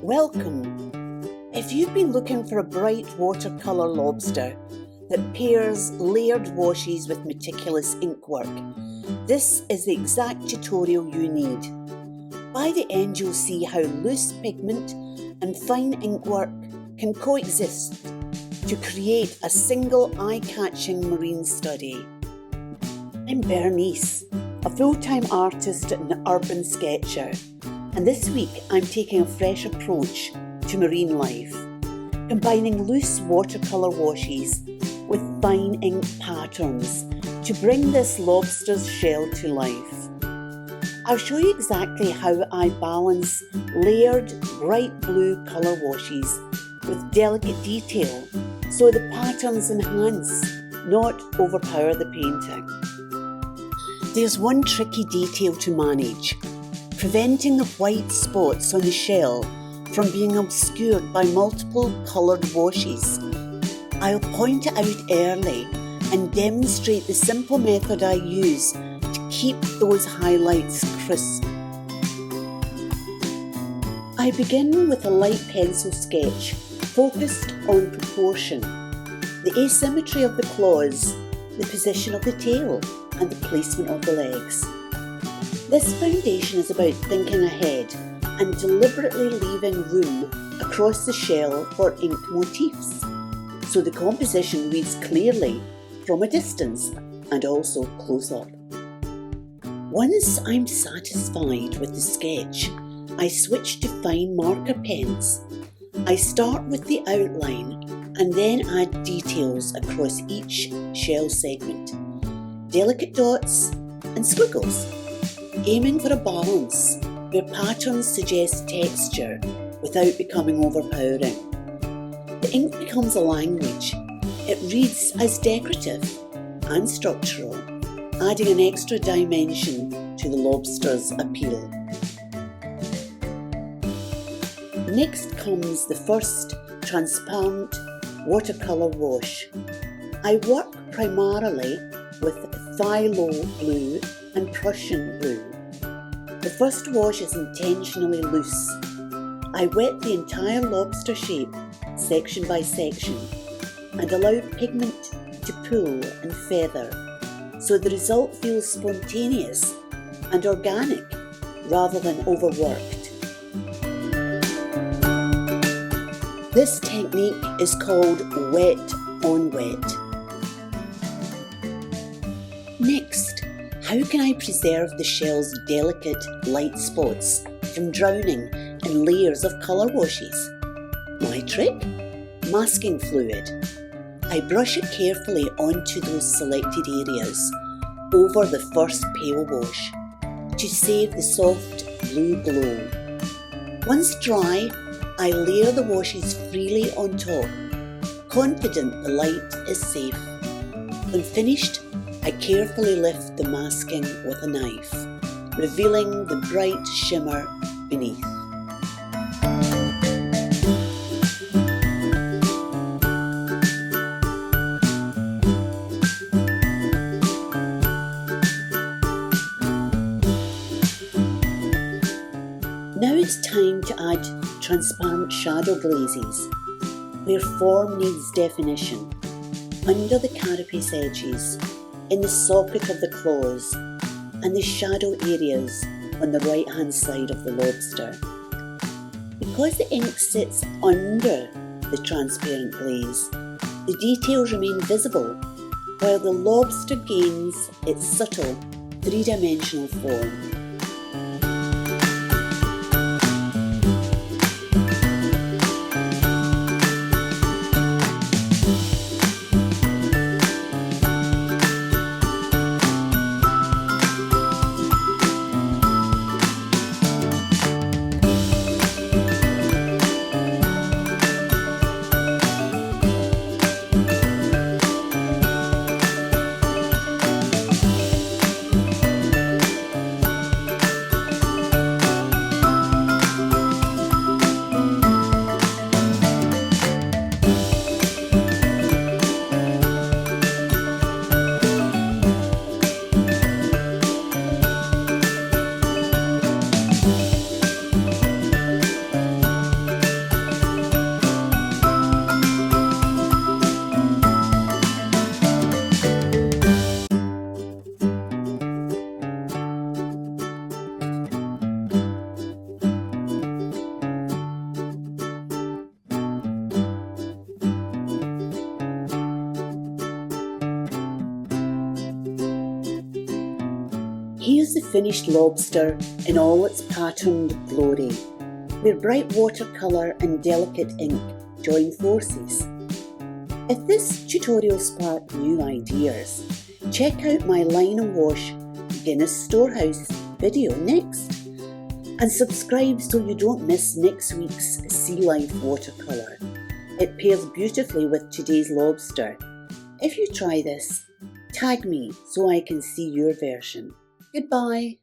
Welcome! If you've been looking for a bright watercolour lobster that pairs layered washes with meticulous inkwork, this is the exact tutorial you need. By the end you'll see how loose pigment and fine inkwork can coexist to create a single eye-catching marine study. I'm Bernice, a full-time artist and urban sketcher, and this week I'm taking a fresh approach to marine life, combining loose watercolour washes with fine ink patterns to bring this lobster's shell to life. I'll show you exactly how I balance layered bright blue colour washes with delicate detail so the patterns enhance, not overpower the painting. There's one tricky detail to manage, preventing the white spots on the shell from being obscured by multiple coloured washes. I'll point it out early and demonstrate the simple method I use to keep those highlights crisp. I begin with a light pencil sketch focused on proportion, the asymmetry of the claws, the position of the tail, and the placement of the legs. This foundation is about thinking ahead and deliberately leaving room across the shell for ink motifs, so the composition reads clearly from a distance and also close up. Once I'm satisfied with the sketch, I switch to fine marker pens. I start with the outline and then add details across each shell segment, delicate dots and squiggles, aiming for a balance where patterns suggest texture without becoming overpowering. The ink becomes a language. It reads as decorative and structural, adding an extra dimension to the lobster's appeal. Next comes the first transparent watercolour wash. I work primarily with phthalo blue and Prussian blue. The first wash is intentionally loose. I wet the entire lobster shape, section by section, and allow pigment to pool and feather, so the result feels spontaneous and organic rather than overworked. This technique is called wet on wet. Next, how can I preserve the shell's delicate light spots from drowning in layers of colour washes? My trick? Masking fluid. I brush it carefully onto those selected areas over the first pale wash to save the soft blue glow. Once dry, I layer the washes freely on top, confident the light is safe. When finished, I carefully lift the masking with a knife, revealing the bright shimmer beneath. Now it's time to add transparent shadow glazes, where form needs definition, under the carapace edges, in the socket of the claws, and the shadow areas on the right hand side of the lobster. Because the ink sits under the transparent glaze, the details remain visible, while the lobster gains its subtle three-dimensional form. finished lobster in all its patterned glory, where bright watercolour and delicate ink join forces. If this tutorial sparked new ideas, check out my Line and Wash Guinness Storehouse video next, and subscribe so you don't miss next week's Sea Life watercolour. It pairs beautifully with today's lobster. If you try this, tag me so I can see your version. Goodbye.